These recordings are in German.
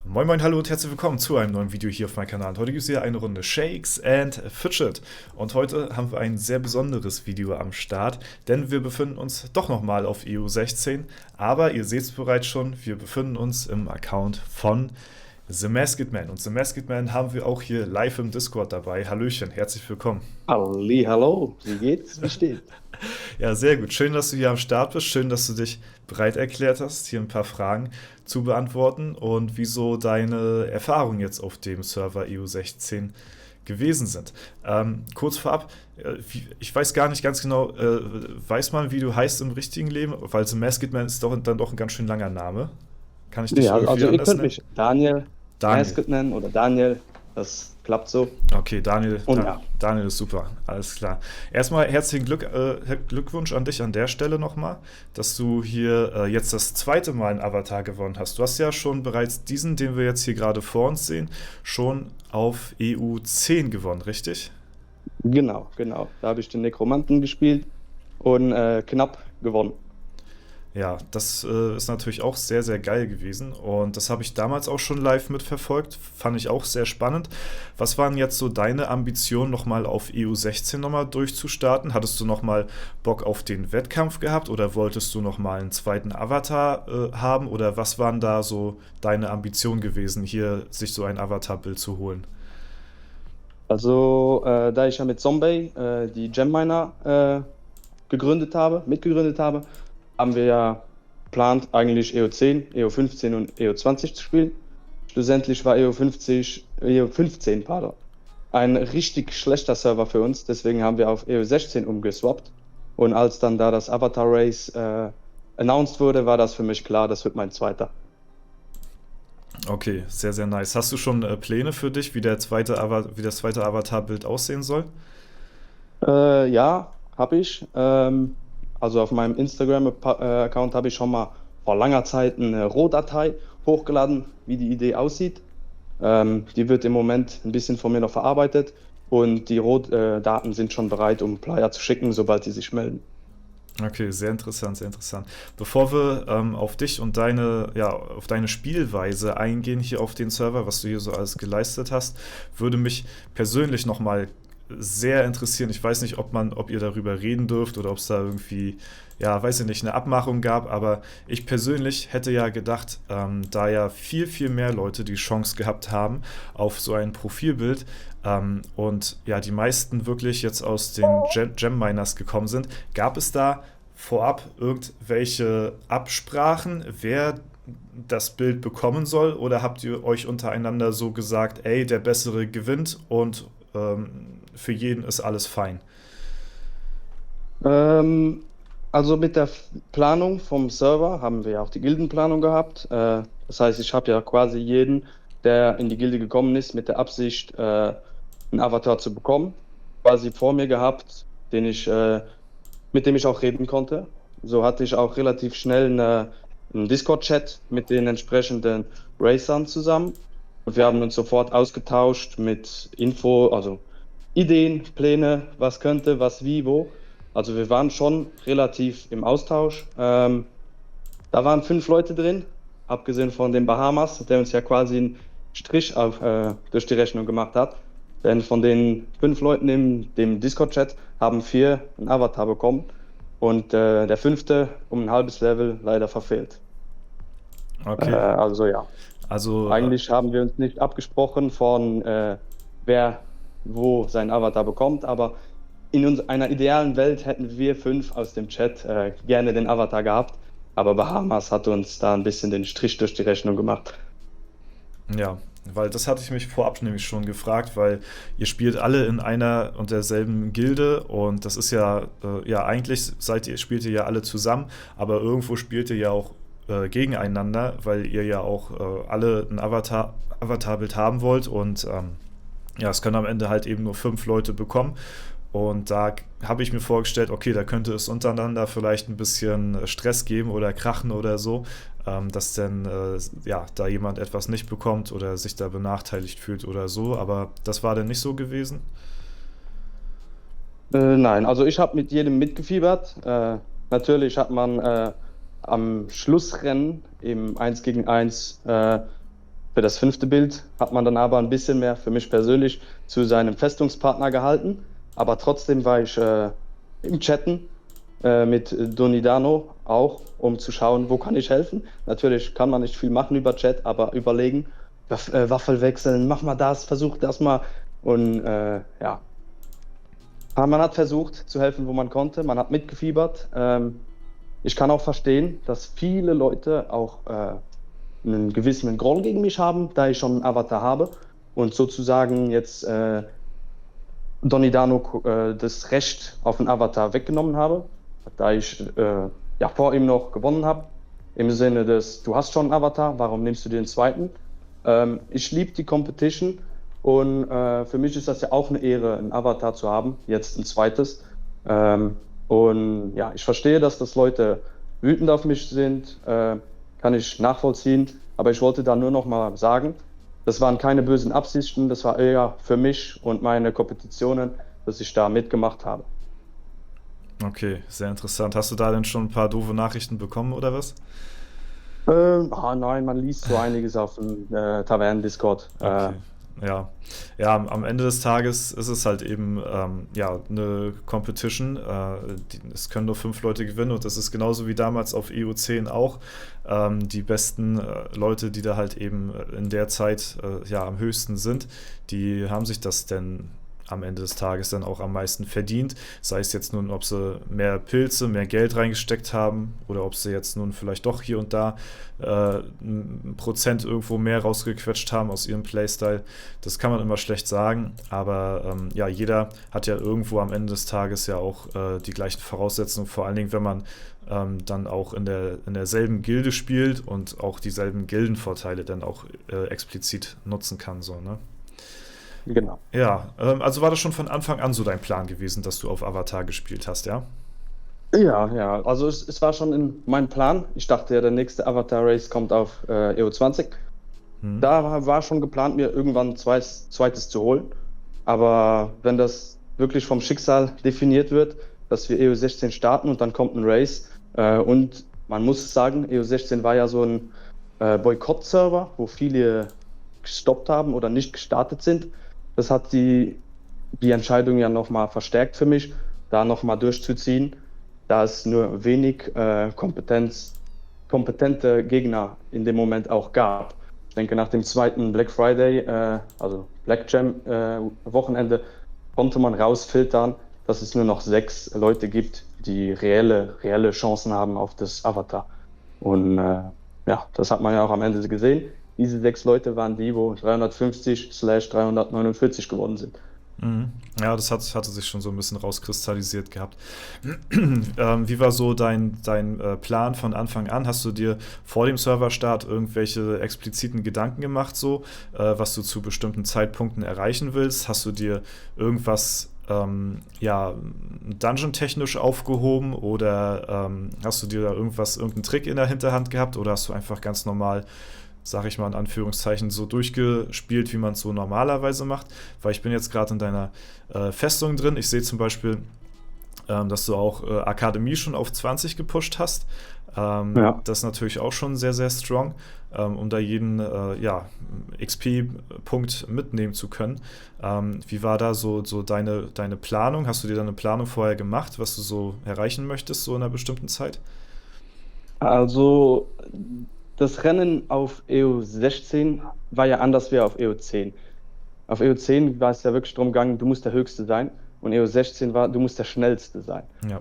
Moin moin, hallo und herzlich willkommen zu einem neuen Video hier auf meinem Kanal. Heute gibt es hier eine Runde Shakes and Fidget. Und heute haben wir ein sehr besonderes Video am Start, denn wir befinden uns doch nochmal auf EU16. Aber ihr seht es bereits schon, wir befinden uns im Account von The Masked Man. Und The Masked Man haben wir auch hier live im Discord dabei. Hallöchen, herzlich willkommen. Hallo, wie geht's? Wie steht's? Ja, sehr gut. Schön, dass du hier am Start bist. Schön, dass du dich bereit erklärt hast, hier ein paar Fragen zu beantworten und wieso deine Erfahrungen jetzt auf dem Server EU16 gewesen sind. Kurz vorab, ich weiß gar nicht ganz genau, weiß man, wie du heißt im richtigen Leben? Weil The Masked Man ist dann doch ein ganz schön langer Name. Kann ich dich Ja, irgendwie also ihr anders könnt nennen? mich Daniel Daniel. Masked nennen oder Daniel, das klappt so. Okay, Daniel, Und ja, Daniel ist super, alles klar. Erstmal herzlichen Glückwunsch an dich an der Stelle nochmal, dass du hier jetzt das zweite Mal einen Avatar gewonnen hast. Du hast ja schon bereits diesen, den wir jetzt hier gerade vor uns sehen, schon auf EU10 gewonnen, richtig? genau. Da habe ich den Nekromanten gespielt und knapp gewonnen. Ja, das ist natürlich auch sehr, sehr geil gewesen und das habe ich damals auch schon live mitverfolgt, fand ich auch sehr spannend. Was waren jetzt so deine Ambitionen, nochmal auf EU16 nochmal durchzustarten? Hattest du nochmal Bock auf den Wettkampf gehabt oder wolltest du nochmal einen zweiten Avatar haben oder was waren da so deine Ambitionen gewesen, hier sich so ein Avatar-Bild zu holen? Also da ich ja mit Zombie die Gem Miner mitgegründet habe, haben wir ja geplant, eigentlich EO10, EO15 und EO20 zu spielen. Schlussendlich war EO15, pardon, ein richtig schlechter Server für uns, deswegen haben wir auf EO16 umgeswappt. Und als dann da das Avatar Race announced wurde, war das für mich klar, das wird mein zweiter. Okay, sehr, sehr nice. Hast du schon Pläne für dich, wie das zweite Avatar-Bild aussehen soll? Ja, habe ich. Also auf meinem Instagram-Account habe ich schon mal vor langer Zeit eine Rohdatei hochgeladen, wie die Idee aussieht. Die wird im Moment ein bisschen von mir noch verarbeitet und die Rohdaten sind schon bereit, um Player zu schicken, sobald sie sich melden. Okay, sehr interessant, sehr interessant. Bevor wir auf dich und auf deine Spielweise eingehen hier auf den Server, was du hier so alles geleistet hast, würde mich persönlich nochmal sehr interessieren. Ich weiß nicht, ob ihr darüber reden dürft oder ob es da irgendwie, ja, weiß ich nicht, eine Abmachung gab, aber ich persönlich hätte ja gedacht, da ja viel, viel mehr Leute die Chance gehabt haben auf so ein Profilbild und ja, die meisten wirklich jetzt aus den Gem Miners gekommen sind, gab es da vorab irgendwelche Absprachen, wer das Bild bekommen soll, oder habt ihr euch untereinander so gesagt, ey, der Bessere gewinnt und für jeden ist alles fein? Ähm, also mit der Planung vom Server haben wir ja auch die Gildenplanung gehabt. Das heißt, ich habe ja quasi jeden, der in die Gilde gekommen ist, mit der Absicht, einen Avatar zu bekommen, quasi vor mir gehabt, mit dem ich auch reden konnte. So hatte ich auch relativ schnell einen Discord-Chat mit den entsprechenden Racern zusammen. Und wir haben uns sofort ausgetauscht mit also Ideen, Pläne, was könnte, was wie, wo. Also wir waren schon relativ im Austausch. Da waren 5 Leute drin, abgesehen von den Bahamas, der uns ja quasi einen Strich durch die Rechnung gemacht hat. Denn von den 5 Leuten in dem Discord-Chat haben 4 einen Avatar bekommen und der 5. um ein halbes Level leider verfehlt. Okay, Also ja, also eigentlich haben wir uns nicht abgesprochen von wer wo seinen Avatar bekommt, aber in einer idealen Welt hätten wir 5 aus dem Chat gerne den Avatar gehabt, aber Bahamas hat uns da ein bisschen den Strich durch die Rechnung gemacht. ja, weil das hatte ich mich vorab nämlich schon gefragt, weil ihr spielt alle in einer und derselben Gilde und das ist ja eigentlich spielt ihr ja alle zusammen, aber irgendwo spielt ihr ja auch gegeneinander, weil ihr ja auch alle ein Avatarbild haben wollt und ja, es können am Ende halt eben nur 5 Leute bekommen. Und da habe ich mir vorgestellt, okay, da könnte es untereinander vielleicht ein bisschen Stress geben oder Krachen oder so, dass dann ja, da jemand etwas nicht bekommt oder sich da benachteiligt fühlt oder so. Aber das war dann nicht so gewesen. Nein, also ich habe mit jedem mitgefiebert. Natürlich hat man am Schlussrennen im 1 gegen 1 für das fünfte Bild hat man dann aber ein bisschen mehr für mich persönlich zu seinem Festungspartner gehalten. Aber trotzdem war ich im Chatten mit Donidano auch, um zu schauen, wo kann ich helfen. Natürlich kann man nicht viel machen über Chat, aber überlegen, Waffel wechseln, mach mal das, versuch das mal. Und ja, aber man hat versucht zu helfen, wo man konnte. Man hat mitgefiebert. Ich kann auch verstehen, dass viele Leute auch einen gewissen Groll gegen mich haben, da ich schon einen Avatar habe und sozusagen jetzt Donidano das Recht auf einen Avatar weggenommen habe, da ich ja vor ihm noch gewonnen habe. Im Sinne des, du hast schon einen Avatar, warum nimmst du den zweiten? Ich liebe die Competition und für mich ist das ja auch eine Ehre, einen Avatar zu haben, jetzt ein zweites. Und ja, ich verstehe, dass das Leute wütend auf mich sind, kann ich nachvollziehen, aber ich wollte da nur noch mal sagen, das waren keine bösen Absichten, das war eher für mich und meine Kompetitionen, dass ich da mitgemacht habe. Okay, sehr interessant. Hast du da denn schon ein paar doofe Nachrichten bekommen oder was? Nein, man liest so einiges auf dem Tavernen-Discord. Okay. Ja, ja, am Ende des Tages ist es halt eben ja, eine Competition. Es können nur 5 Leute gewinnen und das ist genauso wie damals auf EU10 auch. Die besten Leute, die da halt eben in der Zeit ja, am höchsten sind, die haben sich das denn am Ende des Tages dann auch am meisten verdient. Sei es jetzt nun, ob sie mehr Pilze, mehr Geld reingesteckt haben oder ob sie jetzt nun vielleicht doch hier und da ein Prozent irgendwo mehr rausgequetscht haben aus ihrem Playstyle. Das kann man immer schlecht sagen, aber ja, jeder hat ja irgendwo am Ende des Tages ja auch die gleichen Voraussetzungen, vor allen Dingen, wenn man dann auch in derselben Gilde spielt und auch dieselben Gildenvorteile dann auch explizit nutzen kann, so, ne? Genau. Ja, also war das schon von Anfang an so dein Plan gewesen, dass du auf Avatar gespielt hast, ja? Ja, also es war schon in meinem Plan. Ich dachte ja, der nächste Avatar Race kommt auf EU20. Hm. Da war schon geplant, mir irgendwann ein zweites zu holen. Aber wenn das wirklich vom Schicksal definiert wird, dass wir EU16 starten und dann kommt ein Race. Und man muss sagen, EU16 war ja so ein Boykott-Server, wo viele gestoppt haben oder nicht gestartet sind. Das hat die Entscheidung ja nochmal verstärkt für mich, da nochmal durchzuziehen, da es nur wenig kompetente Gegner in dem Moment auch gab. Ich denke, nach dem zweiten Black Friday, also Black Jam Wochenende, konnte man rausfiltern, dass es nur noch 6 Leute gibt, die reelle Chancen haben auf das Avatar. Und ja, das hat man ja auch am Ende gesehen. Diese 6 Leute waren die, wo 350/349 geworden sind. Mhm. Ja, das hatte sich schon so ein bisschen rauskristallisiert gehabt. Wie war so dein Plan von Anfang an? Hast du dir vor dem Serverstart irgendwelche expliziten Gedanken gemacht, so, was du zu bestimmten Zeitpunkten erreichen willst? Hast du dir irgendwas ja, dungeon-technisch aufgehoben oder hast du dir da irgendeinen Trick in der Hinterhand gehabt oder hast du einfach ganz normal, sag ich mal in Anführungszeichen, so durchgespielt, wie man es so normalerweise macht? Weil ich bin jetzt gerade in deiner Festung drin. Ich sehe zum Beispiel, dass du auch Akademie schon auf 20 gepusht hast. Ja. Das ist natürlich auch schon sehr, sehr strong, um da jeden ja, XP-Punkt mitnehmen zu können. Wie war da so deine Planung? Hast du dir da eine Planung vorher gemacht, was du so erreichen möchtest, so in einer bestimmten Zeit? Also das Rennen auf EU16 war ja anders wie auf EU10. Auf EU10 war es ja wirklich darum gegangen, du musst der Höchste sein. Und EU16 war, du musst der Schnellste sein. Ja.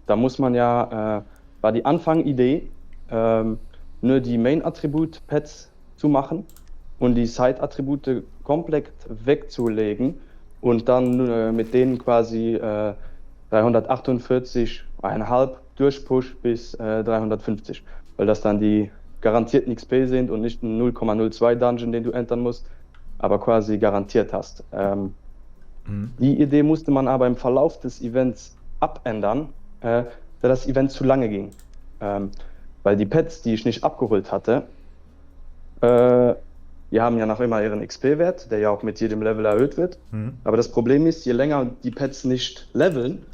Da muss man ja, war die Anfangidee, nur die Main-Attribut-Pads zu machen und die Side-Attribute komplett wegzulegen und dann mit denen quasi 348,5 durchpush bis 350, weil das dann die garantierten XP sind und nicht ein 0,02 Dungeon, den du entern musst, aber quasi garantiert hast. Mhm. Die Idee musste man aber im Verlauf des Events abändern, da das Event zu lange ging. Ähm, Weil die Pets, die ich nicht abgeholt hatte, äh, die haben ja noch immer ihren XP-Wert, der ja auch mit jedem Level erhöht wird. Mhm. Aber das Problem ist, je länger die Pets nicht leveln,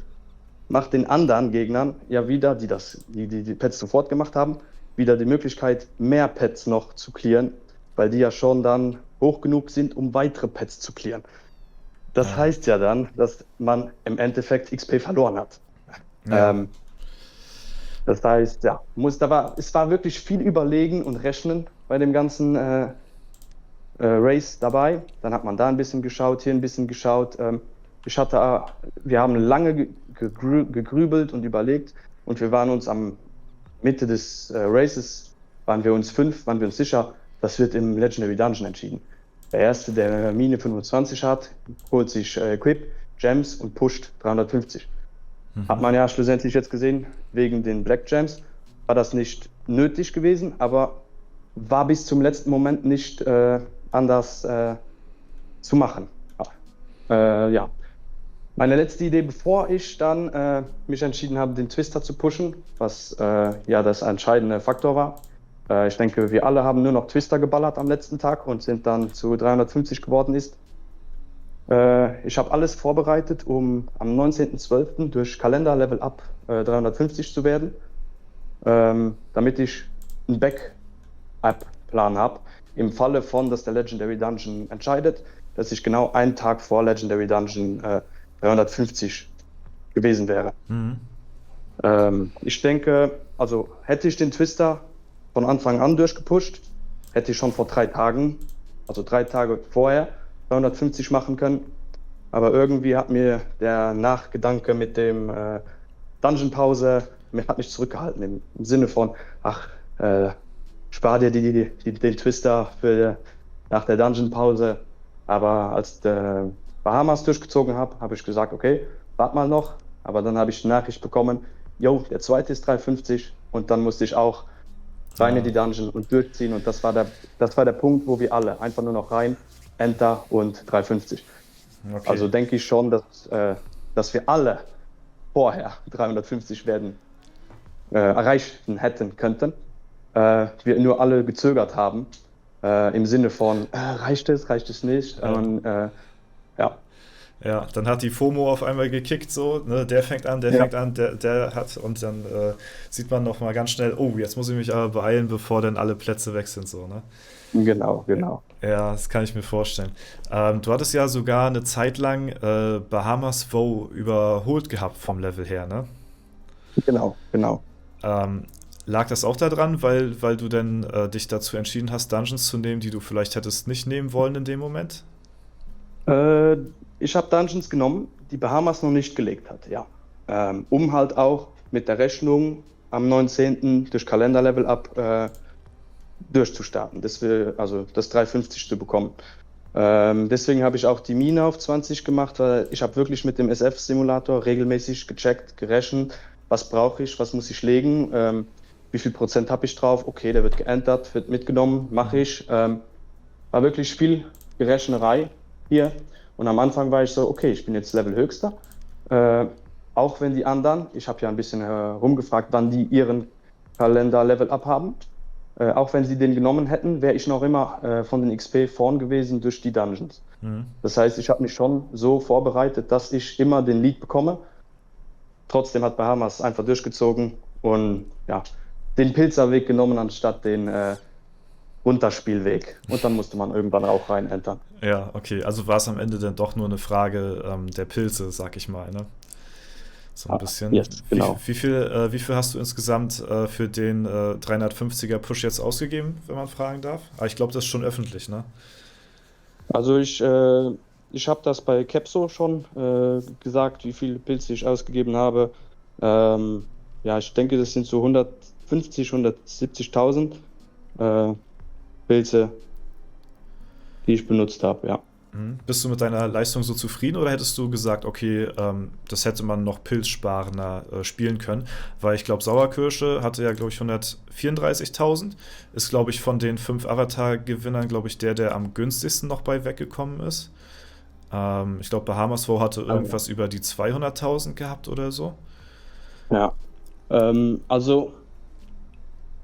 macht den anderen Gegnern ja wieder, die Pets sofort gemacht haben, wieder die Möglichkeit, mehr Pets noch zu clearen, weil die ja schon dann hoch genug sind, um weitere Pets zu clearen. Das Ja. heißt ja dann, dass man im Endeffekt XP verloren hat. Ja. Ähm, Das heißt, ja, es war wirklich viel Überlegen und Rechnen bei dem ganzen Race dabei. Dann hat man da ein bisschen geschaut, hier ein bisschen geschaut. Wir haben lange gegrübelt und überlegt und wir waren uns am Mitte des Races, waren wir uns sicher, das wird im Legendary Dungeon entschieden. Der Erste, der Mine 25 hat, holt sich Equip, Gems und pusht 350. Hat Mhm. man ja schlussendlich jetzt gesehen, wegen den Black Gems war das nicht nötig gewesen, aber war bis zum letzten Moment nicht anders zu machen. Ja. Meine letzte Idee, bevor ich dann mich entschieden habe, den Twister zu pushen, was ja das entscheidende Faktor war. Ich denke, wir alle haben nur noch Twister geballert am letzten Tag und sind dann zu 350 geworden ist. Ich habe alles vorbereitet, um am 19.12. durch Kalender Level Up 350 zu werden, damit ich einen Backup-Plan habe. Im Falle von, dass der Legendary Dungeon entscheidet, dass ich genau einen Tag vor Legendary Dungeon 350 gewesen wäre. Mhm. Ich denke, also hätte ich den Twister von Anfang an durchgepusht, hätte ich schon vor 3 Tagen, also 3 Tage vorher, 350 machen können. Aber irgendwie hat mir der Nachgedanke mit dem Dungeon-Pause, mir hat mich zurückgehalten im Sinne von, ach, spar dir den Twister für nach der Dungeon-Pause. Aber als der Bahamas durchgezogen habe ich gesagt, okay, warte mal noch. Aber dann habe ich die Nachricht bekommen, yo, der zweite ist 350 und dann musste ich auch rein in Ja. die Dungeon und durchziehen. Und das war der Punkt, wo wir alle einfach nur noch rein, Enter und 350. Okay. Also denke ich schon, dass wir alle vorher 350 werden erreichen hätten könnten. Wir nur alle gezögert haben, im Sinne von, reicht es nicht? Ja. Ja, Ja, dann hat die FOMO auf einmal gekickt, so, ne, der fängt an, der ja, fängt an, der hat, und dann sieht man nochmal ganz schnell, oh, jetzt muss ich mich aber beeilen, bevor dann alle Plätze weg sind, so, ne? genau, genau, Ja, das kann ich mir vorstellen. Du hattest ja sogar eine Zeit lang Bahamas Vow überholt gehabt vom Level her, ne? genau, genau. Ähm, lag das auch daran, weil du denn dich dazu entschieden hast, Dungeons zu nehmen, die du vielleicht hättest nicht nehmen wollen in dem Moment? Äh, Ich habe Dungeons genommen, die Bahamas noch nicht gelegt hat, ja. Um halt auch mit der Rechnung am 19. durch Kalenderlevel ab durchzustarten, also das 350 zu bekommen. Deswegen habe ich auch die Mine auf 20 gemacht, weil ich habe wirklich mit dem SF-Simulator regelmäßig gecheckt, gerechnet, was brauche ich, was muss ich legen, wie viel Prozent habe ich drauf, okay, der wird geändert, wird mitgenommen, mache Mhm. ich. War wirklich viel Gerechnerei hier. Und am Anfang war ich so, okay, ich bin jetzt Level höchster. Äh, Auch wenn die anderen, ich habe ja ein bisschen rumgefragt, wann die ihren Kalender Level Up haben. Auch wenn sie den genommen hätten, wäre ich noch immer von den XP vorn gewesen durch die Dungeons. Mhm. Das heißt, ich habe mich schon so vorbereitet, dass ich immer den Lead bekomme. Trotzdem hat Bahamas einfach durchgezogen und ja, den Pilzerweg genommen anstatt den Runterspielweg. Und dann musste man irgendwann auch rein entern. Ja, okay. Also war es am Ende dann doch nur eine Frage der Pilze, sag ich mal, ne? So ein Ah, bisschen. yes, genau. Wie viel hast du insgesamt für den 350er Push jetzt ausgegeben, wenn man fragen darf? Aber ich glaube, das ist schon öffentlich, ne? Also ich habe das bei Capso schon gesagt, wie viele Pilze ich ausgegeben habe. Ähm, ja, ich denke, das sind so 150, 170.000 äh, Pilze, die ich benutzt habe, ja. Mhm. Bist du mit deiner Leistung so zufrieden oder hättest du gesagt, okay, das hätte man noch pilzsparender spielen können? Weil ich glaube, Sauerkirsche hatte ja, glaube ich, 134.000. Ist, glaube ich, von den 5 Avatar-Gewinnern, glaube ich, der am günstigsten noch bei weggekommen ist. Ich glaube, Bahamas Vow hatte Also, irgendwas über die 200.000 gehabt oder so. ja. Also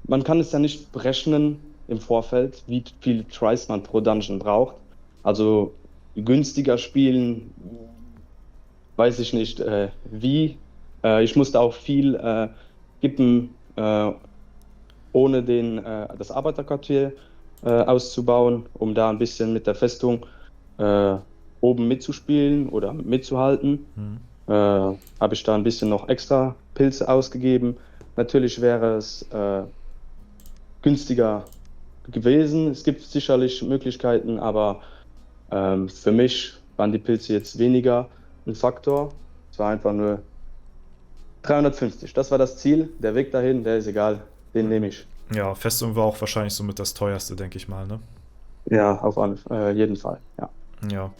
man kann es ja nicht berechnen, im Vorfeld, wie viele Tries man pro Dungeon braucht. Also günstiger spielen, weiß ich nicht wie. Ich musste auch viel skippen, ohne das Arbeiterquartier auszubauen, um da ein bisschen mit der Festung äh, oben mitzuspielen oder mitzuhalten. Hm. Habe ich da ein bisschen noch extra Pilze ausgegeben. Natürlich wäre es günstiger gewesen. Es gibt sicherlich Möglichkeiten, aber für mich waren die Pilze jetzt weniger ein Faktor. Es war einfach nur 350. Das war das Ziel. Der Weg dahin, der ist egal. Den nehme ich. Ja, Festung war auch wahrscheinlich somit das teuerste, denke ich mal, ne? Ja, auf jeden Fall. Ja. Ja.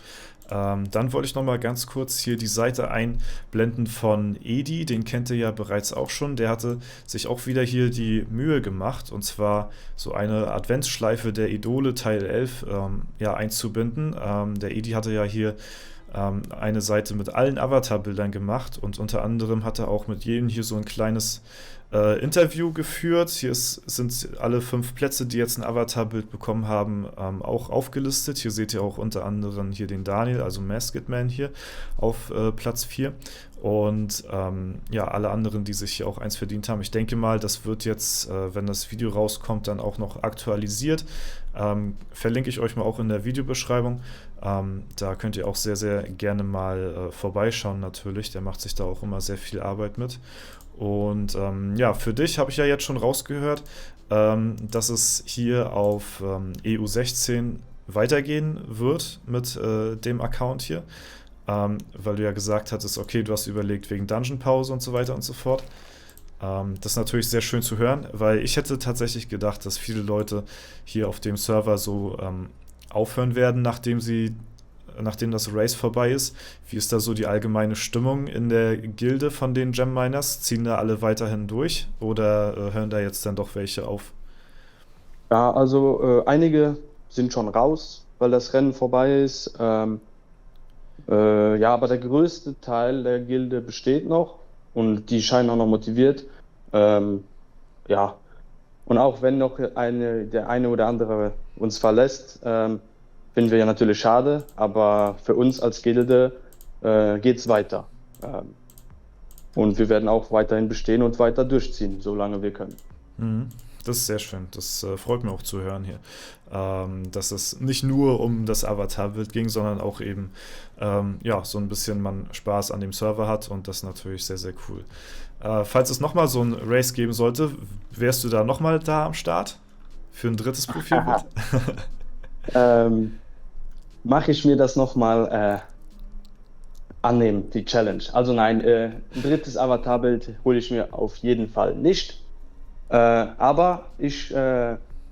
Dann wollte ich noch mal ganz kurz hier die Seite einblenden von Edi, den kennt ihr ja bereits auch schon. Der hatte sich auch wieder hier die Mühe gemacht, und zwar so eine Adventsschleife der Idole Teil 11 ja, einzubinden. Der Edi hatte ja hier eine Seite mit allen Avatar-Bildern gemacht, und unter anderem hat er auch mit jedem hier so ein kleines Interview geführt. Hier sind alle 5 Plätze, die jetzt ein Avatar-Bild bekommen haben, auch aufgelistet. Hier seht ihr auch unter anderem hier den Daniel, also Masked Man hier auf Platz 4. Und ja, alle anderen, die sich hier auch eins verdient haben. Ich denke mal, das wird jetzt, wenn das Video rauskommt, dann auch noch aktualisiert. Verlinke ich euch mal auch in der Videobeschreibung. Da könnt ihr auch sehr, sehr gerne mal vorbeischauen natürlich. Der macht sich da auch immer sehr viel Arbeit mit. Und ja, für dich habe ich ja jetzt schon rausgehört, dass es hier auf EU16 weitergehen wird mit dem Account hier. Weil du ja gesagt hattest, okay, du hast überlegt wegen Dungeon-Pause und so weiter und so fort. Das ist natürlich sehr schön zu hören, weil ich hätte tatsächlich gedacht, dass viele Leute hier auf dem Server so aufhören werden, nachdem das Race vorbei ist. Wie ist da so die allgemeine Stimmung in der Gilde von den Gem Miners? Ziehen da alle weiterhin durch oder hören da jetzt dann doch welche auf? Ja, also einige sind schon raus, weil das Rennen vorbei ist. Ja, aber der größte Teil der Gilde besteht noch und die scheinen auch noch motiviert. Ähm, ja, und auch wenn noch der eine oder andere uns verlässt, finden wir ja natürlich schade, aber für uns als Gilde geht's weiter. Und wir werden auch weiterhin bestehen und weiter durchziehen, solange wir können. Mhm. Das ist sehr schön. Das freut mich auch zu hören hier. Dass es nicht nur um das Avatar-Bild ging, sondern auch eben ja, so ein bisschen man Spaß an dem Server hat, und das ist natürlich sehr, sehr cool. Falls es nochmal so ein Race geben sollte, wärst du da nochmal da am Start? Für ein drittes Profilbild? Ähm, Mache ich mir das nochmal annehmen, die Challenge. Also nein, ein drittes Avatarbild hole ich mir auf jeden Fall nicht. Aber ich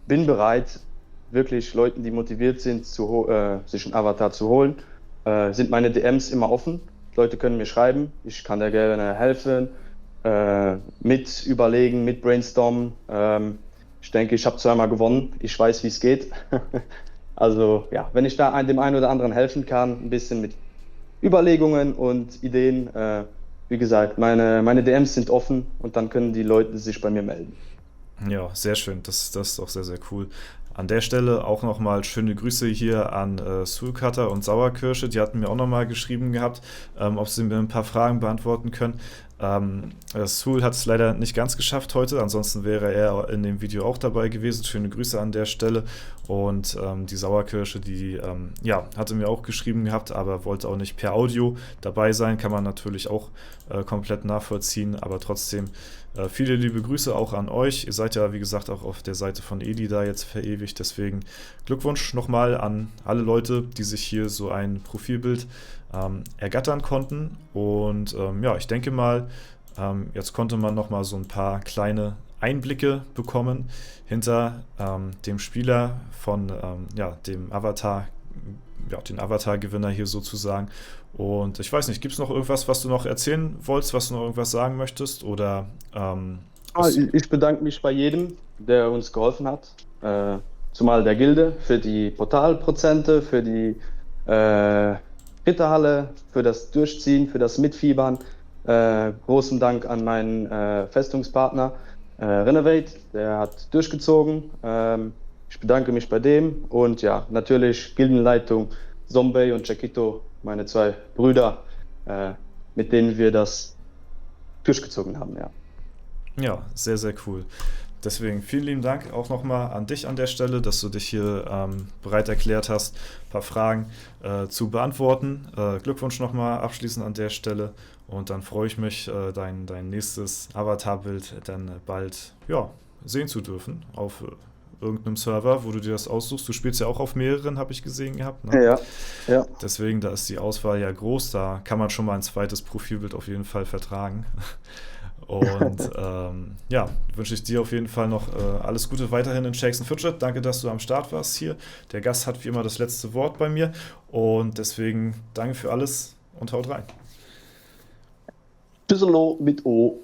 bin bereit, wirklich Leuten, die motiviert sind, sich einen Avatar zu holen, sind meine DMs immer offen. Leute können mir schreiben, ich kann da gerne helfen, mit überlegen, mit brainstormen. Ich denke, ich habe zweimal gewonnen, ich weiß, wie es geht. Also ja, wenn ich da dem einen oder anderen helfen kann, ein bisschen mit Überlegungen und Ideen, wie gesagt, meine DMs sind offen und dann können die Leute sich bei mir melden. Ja, sehr schön. Das ist auch sehr, sehr cool. An der Stelle auch nochmal schöne Grüße hier an Soulcutter und Sauerkirsche. Die hatten mir auch nochmal geschrieben gehabt, ob sie mir ein paar Fragen beantworten können. Soul hat es leider nicht ganz geschafft heute, ansonsten wäre er in dem Video auch dabei gewesen. Schöne Grüße an der Stelle. Und die Sauerkirsche, die ja, hatte mir auch geschrieben gehabt, aber wollte auch nicht per Audio dabei sein. Kann man natürlich auch komplett nachvollziehen, aber trotzdem viele liebe Grüße auch an euch. Ihr seid ja, wie gesagt, auch auf der Seite von Edi da jetzt verewigt. Deswegen Glückwunsch nochmal an alle Leute, die sich hier so ein Profilbild ergattern konnten. Und ja, ich denke mal, jetzt konnte man nochmal so ein paar kleine Einblicke bekommen hinter dem Spieler von ja, dem Avatar, ja, den Avatar-Gewinner hier sozusagen. Und ich weiß nicht, gibt es noch irgendwas, was du noch erzählen wolltest, was du noch irgendwas sagen möchtest? Oder Ich bedanke mich bei jedem, der uns geholfen hat, zumal der Gilde für die Portalprozente, für die Ritterhalle, für das Durchziehen, für das Mitfiebern. Großen Dank an meinen Festungspartner Renovate, der hat durchgezogen. Ich bedanke mich bei dem und ja, natürlich Gildenleitung, Zombie und Chiquito, meine zwei Brüder, äh, mit denen wir das durchgezogen haben, ja. Ja, sehr, sehr cool. Deswegen vielen lieben Dank auch nochmal an dich an der Stelle, dass du dich hier bereit erklärt hast, ein paar Fragen zu beantworten. Glückwunsch nochmal abschließend an der Stelle und dann freue ich mich, dein nächstes Avatarbild dann bald ja, sehen zu dürfen auf irgendeinem Server, wo du dir das aussuchst. Du spielst ja auch auf mehreren, habe ich gesehen gehabt. Ne? Ja, ja. Deswegen, da ist die Auswahl ja groß, da kann man schon mal ein zweites Profilbild auf jeden Fall vertragen. Und ja, wünsche ich dir auf jeden Fall noch alles Gute weiterhin in Shakes and Fidget. Danke, dass du am Start warst hier. Der Gast hat wie immer das letzte Wort bei mir. Und deswegen danke für alles und haut rein. Tschüsselo mit O.